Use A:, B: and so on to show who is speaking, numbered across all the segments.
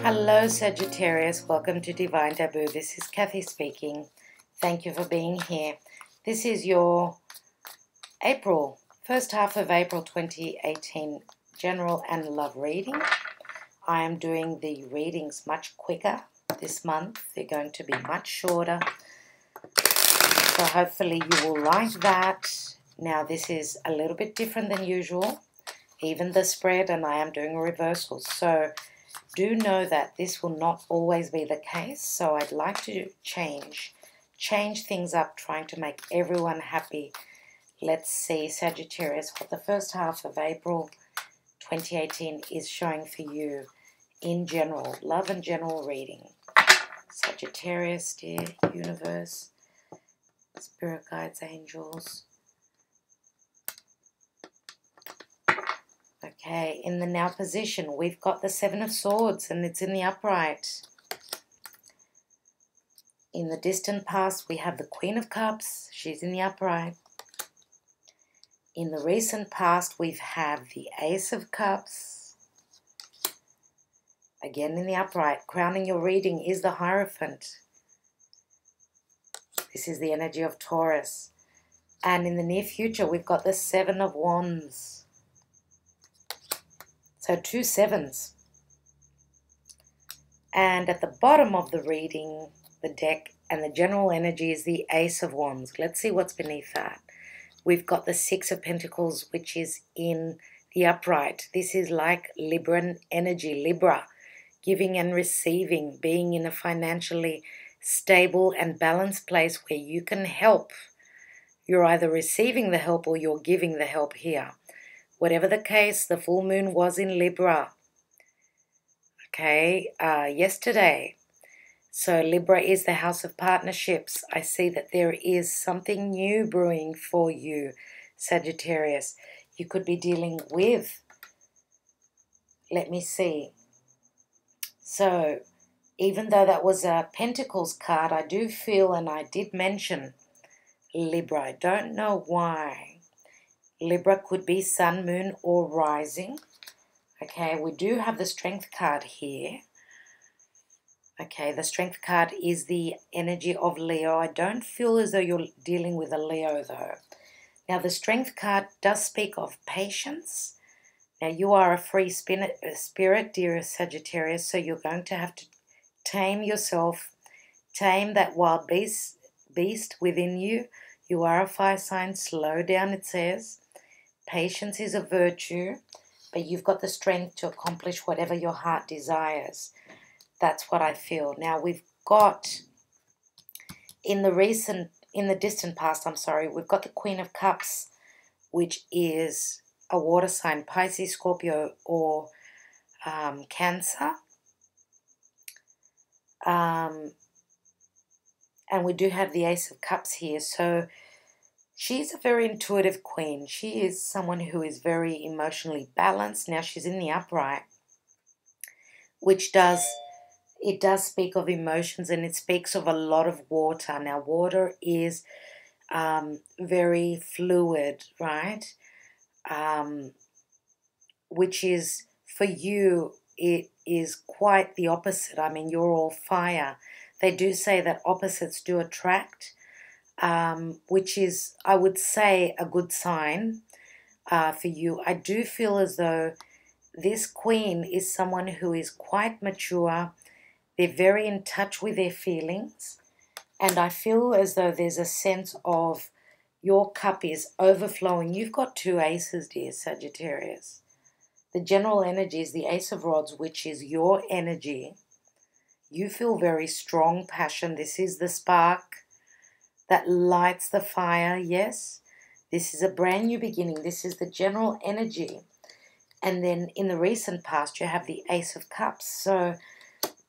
A: Hello Sagittarius, welcome to Divine Taboo. This is Kathy speaking. Thank you for being here. This is your first half of April 2018 general and love reading. I am doing the readings much quicker this month. They're going to be much shorter. So hopefully you will like that. Now this is a little bit different than usual. Even the spread, and I am doing reversals. So do know that this will not always be the case. So I'd like to change things up, trying to make everyone happy. Let's see, Sagittarius, what the first half of April 2018 is showing for you in general, love and general reading. Sagittarius, dear universe, spirit guides, angels. Okay, in the now position, we've got the Seven of Swords, and it's in the upright. In the distant past, we have the Queen of Cups. She's in the upright. In the recent past, we have the Ace of Cups. Again in the upright. Crowning your reading is the Hierophant. This is the energy of Taurus. And in the near future, we've got the Seven of Wands. So 2 sevens. And at the bottom of the reading, the deck and the general energy is the Ace of Wands. Let's see what's beneath that. We've got the Six of Pentacles, which is in the upright. This is like Libran energy, Libra, giving and receiving, being in a financially stable and balanced place where you can help. You're either receiving the help or you're giving the help here. Whatever the case, the full moon was in Libra, okay, yesterday. So Libra is the house of partnerships. I see that there is something new brewing for you, Sagittarius. You could be dealing with, let me see. So even though that was a Pentacles card, I do feel, and I did mention Libra. I don't know why. Libra could be sun, moon, or rising. Okay, we do have the Strength card here. Okay, the Strength card is the energy of Leo. I don't feel as though you're dealing with a Leo, though. Now, the Strength card does speak of patience. Now, you are a free spirit, dear Sagittarius, so you're going to have to tame yourself, tame that wild beast within you. You are a fire sign. Slow down, it says. Patience is a virtue, but you've got the strength to accomplish whatever your heart desires. That's what I feel. Now we've got, in the distant past, we've got the Queen of Cups, which is a water sign, Pisces, Scorpio, or Cancer. And we do have the Ace of Cups here. So she's a very intuitive queen. She is someone who is very emotionally balanced. Now she's in the upright, which does speak of emotions, and it speaks of a lot of water. Now water is very fluid, right? Which is, for you, it is quite the opposite. I mean, you're all fire. They do say that opposites do attract. Which is, I would say, a good sign for you. I do feel as though this queen is someone who is quite mature. They're very in touch with their feelings. And I feel as though there's a sense of your cup is overflowing. You've got 2 aces, dear Sagittarius. The general energy is the Ace of Rods, which is your energy. You feel very strong passion. This is the spark that lights the fire, yes. This is a brand new beginning. This is the general energy. And then in the recent past, you have the Ace of Cups. So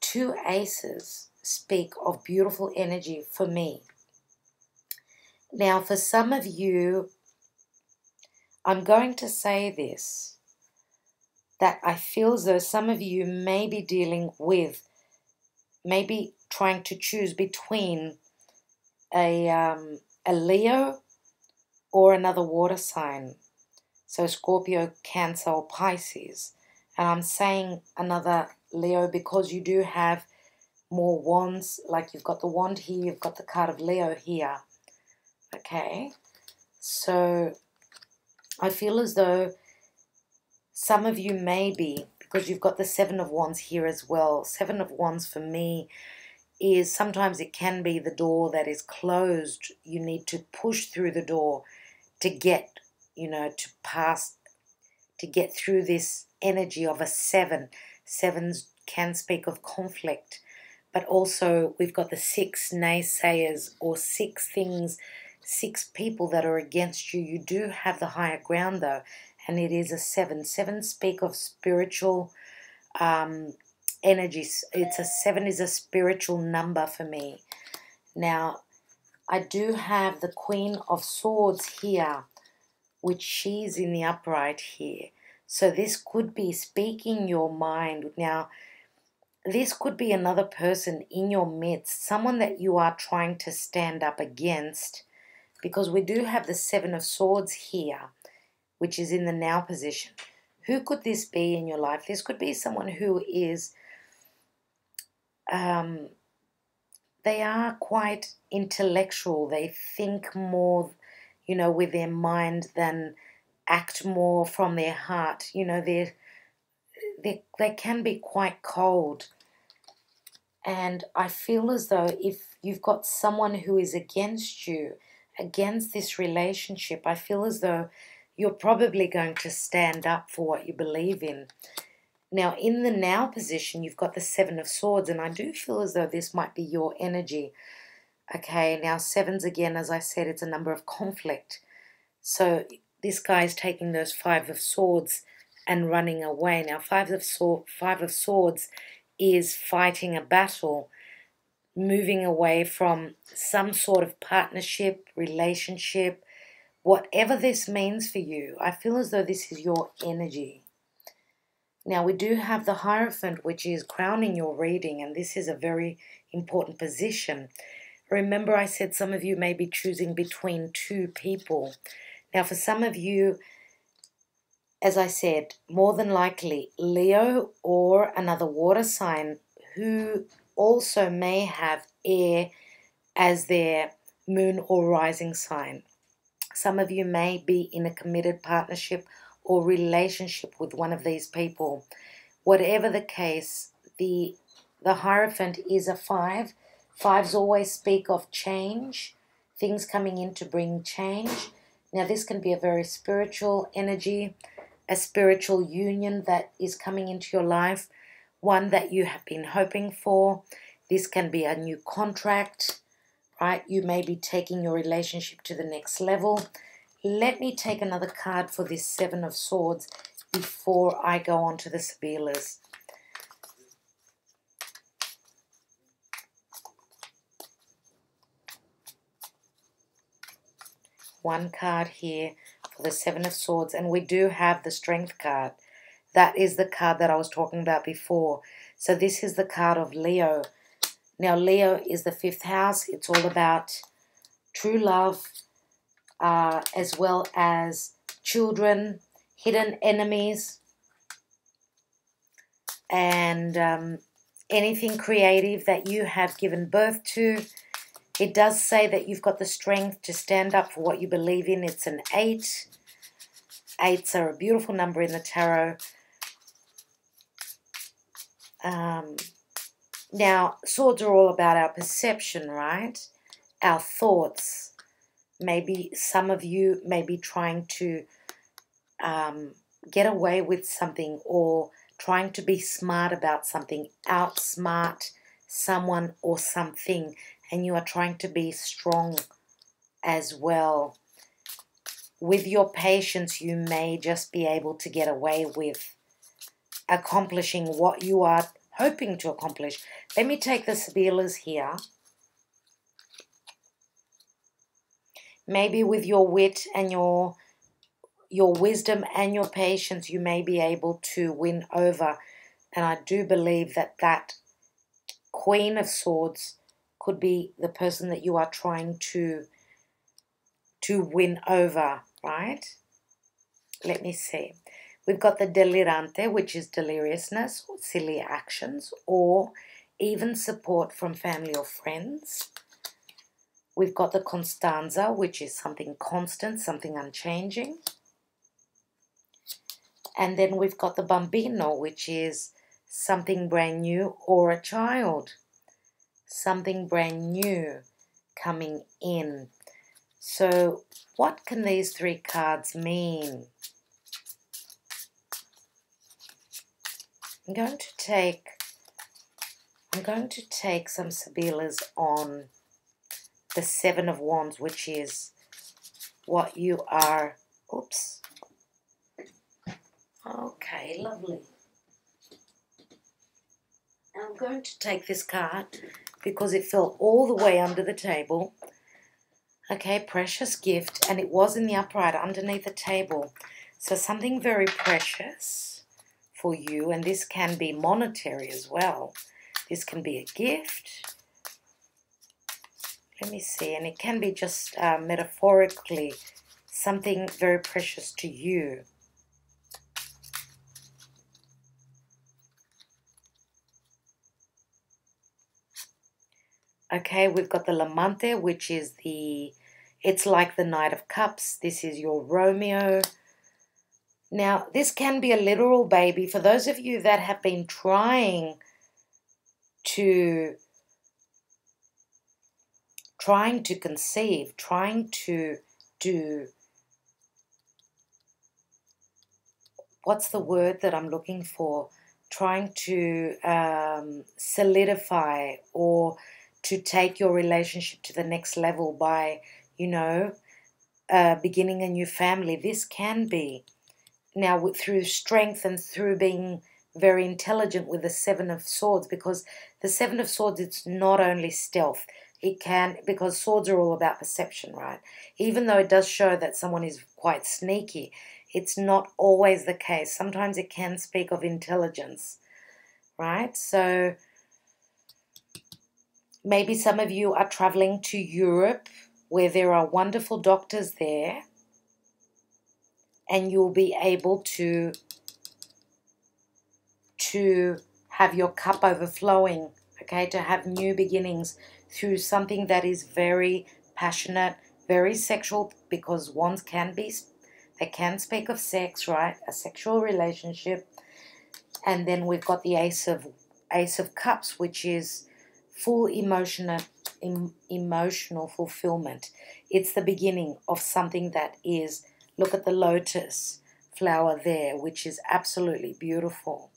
A: 2 aces speak of beautiful energy for me. Now, for some of you, I'm going to say this, that I feel as though some of you may be dealing with, maybe trying to choose between a Leo or another water sign. So Scorpio, Cancer, or Pisces. And I'm saying another Leo, because you do have more wands, like you've got the wand here, you've got the card of Leo here. Okay, so I feel as though some of you may be, because you've got the Seven of Wands here as well. Seven of Wands for me is sometimes it can be the door that is closed. You need to push through the door to get, you know, to pass, to get through this energy of a seven. Sevens can speak of conflict, but also we've got the six naysayers, or six things, six people that are against you. You do have the higher ground though, and it is a seven. Sevens speak of spiritual energies. Seven is a spiritual number for me. Now, I do have the Queen of Swords here, which she's in the upright here. So this could be speaking your mind. Now, this could be another person in your midst, someone that you are trying to stand up against, because we do have the Seven of Swords here, which is in the now position. Who could this be in your life? This could be someone who is, they are quite intellectual. They think more, you know, with their mind than act more from their heart. You know, they can be quite cold. And I feel as though if you've got someone who is against you, against this relationship, I feel as though you're probably going to stand up for what you believe in. Now, in the now position, you've got the Seven of Swords, and I do feel as though this might be your energy. Okay, now sevens, again, as I said, it's a number of conflict. So this guy's taking those Five of Swords and running away. Now, Five of Swords is fighting a battle, moving away from some sort of partnership, relationship, whatever this means for you. I feel as though this is your energy. Now, we do have the Hierophant, which is crowning your reading, and this is a very important position. Remember, I said some of you may be choosing between two people. Now, for some of you, as I said, more than likely Leo or another water sign who also may have air as their moon or rising sign. Some of you may be in a committed partnership or relationship with one of these people. Whatever the case, the Hierophant is a 5. 5s always speak of change, things coming in to bring change. Now, this can be a very spiritual energy, a spiritual union that is coming into your life, one that you have been hoping for. This can be a new contract, right? You may be taking your relationship to the next level. Let me take another card for this Seven of Swords before I go on to the Sybillas. One card here for the Seven of Swords, and we do have the Strength card. That is the card that I was talking about before. So this is the card of Leo. Now, Leo is the 5th house. It's all about true love, as well as children, hidden enemies, and anything creative that you have given birth to. It does say that you've got the strength to stand up for what you believe in. It's an 8. 8s are a beautiful number in the tarot. Now, swords are all about our perception, right? Our thoughts. Maybe some of you may be trying to get away with something, or trying to be smart about something, outsmart someone or something, and you are trying to be strong as well. With your patience, you may just be able to get away with accomplishing what you are hoping to accomplish. Let me take the Sybillas here. Maybe with your wit and your wisdom and your patience, you may be able to win over. And I do believe that that Queen of Swords could be the person that you are trying to win over, right? Let me see. We've got the delirante, which is deliriousness or silly actions, or even support from family or friends. We've got the constanza, which is something constant, something unchanging. And then we've got the bambino, which is something brand new, or a child. Something brand new coming in. So what can these three cards mean? I'm going to take some Sybillas on the Seven of Wands, which is what you are. Oops. Okay, lovely. I'm going to take this card because it fell all the way under the table. Okay, precious gift, and it was in the upright underneath the table. So something very precious for you, and this can be monetary as well. This can be a gift. Let me see, and it can be just metaphorically something very precious to you. Okay, we've got the Lamante, which is it's like the Knight of Cups. This is your Romeo. Now, this can be a literal baby. For those of you that have been trying to conceive, trying to do, what's the word that I'm looking for? Trying to solidify or to take your relationship to the next level by, beginning a new family. This can be. Now, through strength and through being very intelligent with the Seven of Swords, because the Seven of Swords, it's not only stealth. It can, because swords are all about perception, right? Even though it does show that someone is quite sneaky, it's not always the case. Sometimes it can speak of intelligence, right? So maybe some of you are traveling to Europe where there are wonderful doctors there, and you'll be able to have your cup overflowing, okay, to have new beginnings through something that is very passionate, very sexual, because wands they can speak of sex, right? A sexual relationship. And then we've got the Ace of Cups, which is full emotional fulfillment. It's the beginning of something that is, look at the lotus flower there, which is absolutely beautiful.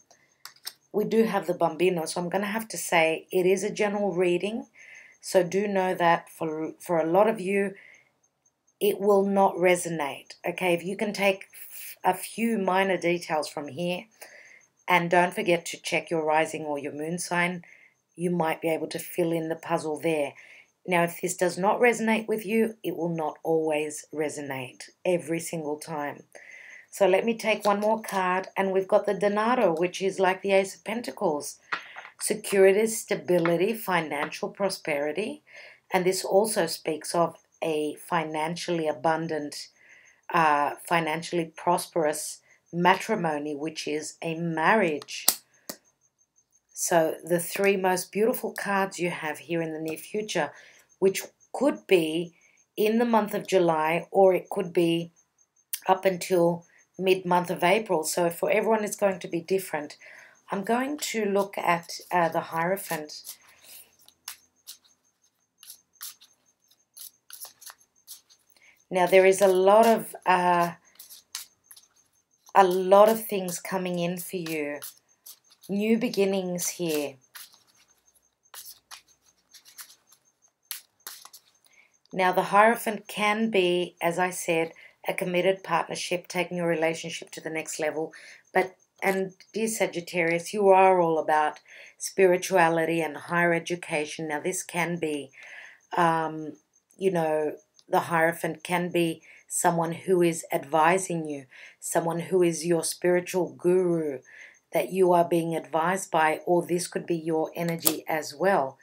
A: We do have the bambino, so I'm going to have to say it is a general reading. So do know that for a lot of you, it will not resonate. Okay, if you can take a few minor details from here, and don't forget to check your rising or your moon sign, you might be able to fill in the puzzle there. Now, if this does not resonate with you, it will not always resonate every single time. So let me take one more card, and we've got the Denaro, which is like the Ace of Pentacles. Security, stability, financial prosperity. And this also speaks of a financially abundant, financially prosperous matrimony, which is a marriage. So the three most beautiful cards you have here in the near future, which could be in the month of July, or it could be up until mid-month of April. So for everyone, it's going to be different. I'm going to look at the Hierophant. Now, there is a lot of things coming in for you. New beginnings here. Now, the Hierophant can be, as I said, a committed partnership, taking your relationship to the next level. And dear Sagittarius, you are all about spirituality and higher education. Now, this can be, the Hierophant can be someone who is advising you, someone who is your spiritual guru that you are being advised by, or this could be your energy as well.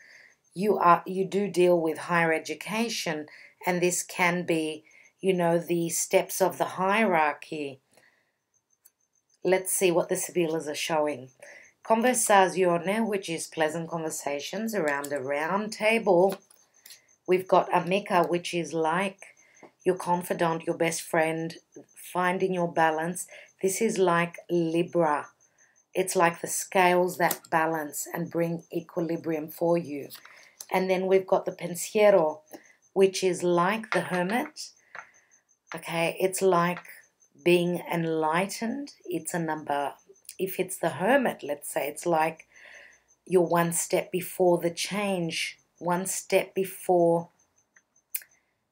A: You do deal with higher education, and this can be, the steps of the hierarchy. let's see what the Sybillas are showing. Conversazione, which is pleasant conversations around a round table. We've got Amica, which is like your confidant, your best friend, finding your balance. This is like Libra. It's like the scales that balance and bring equilibrium for you. And then we've got the Pensiero, which is like the Hermit. Okay, it's like being enlightened. It's a number. If it's the Hermit, let's say, it's like you're one step before the change, one step before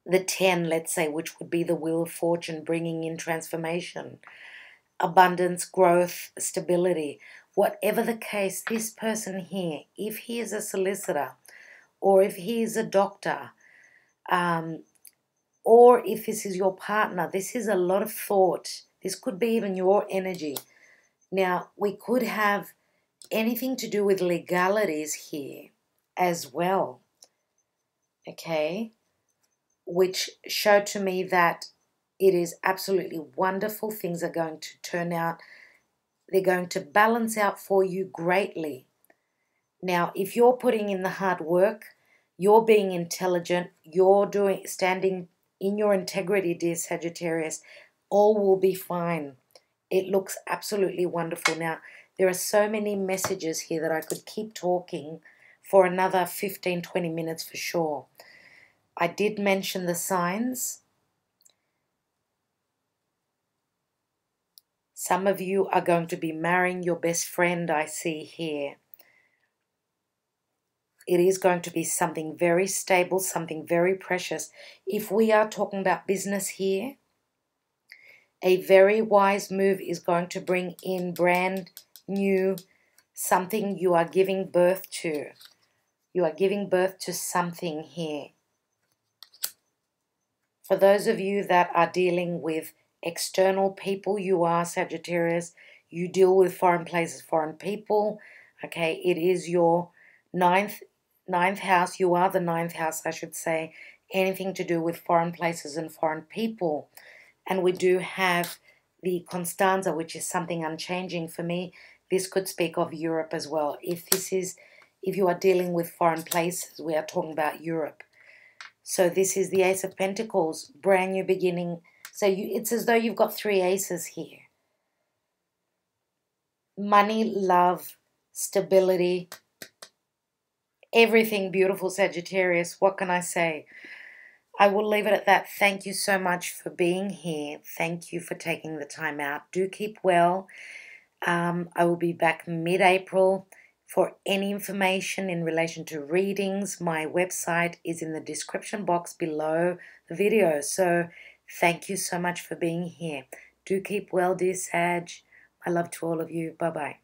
A: the 10, let's say, which would be the Wheel of Fortune, bringing in transformation, abundance, growth, stability. Whatever the case, this person here, if he is a solicitor, or if he is a doctor, or if this is your partner, this is a lot of thought. This could be even your energy. Now, we could have anything to do with legalities here as well, okay, which show to me that it is absolutely wonderful. Things are going to turn out. They're going to balance out for you greatly. Now, if you're putting in the hard work, you're being intelligent, you're standing in your integrity, dear Sagittarius, all will be fine. It looks absolutely wonderful. Now, there are so many messages here that I could keep talking for another 15, 20 minutes for sure. I did mention the signs. Some of you are going to be marrying your best friend, I see here. It is going to be something very stable, something very precious. If we are talking about business here, a very wise move is going to bring in brand new, something you are giving birth to. You are giving birth to something here. For those of you that are dealing with external people, you are Sagittarius, you deal with foreign places, foreign people. Okay, it is your ninth house. You are the ninth house, I should say. Anything to do with foreign places and foreign people. And we do have the Constanza, which is something unchanging for me. This could speak of Europe as well. If you are dealing with foreign places, we are talking about Europe. So this is the Ace of Pentacles, brand new beginning. So it's as though you've got 3 aces here. Money, love, stability, everything beautiful, Sagittarius. What can I say? I will leave it at that. Thank you so much for being here. Thank you for taking the time out. Do keep well. I will be back mid-April. For any information in relation to readings, my website is in the description box below the video. So thank you so much for being here. Do keep well, dear Sag. My love to all of you. Bye-bye.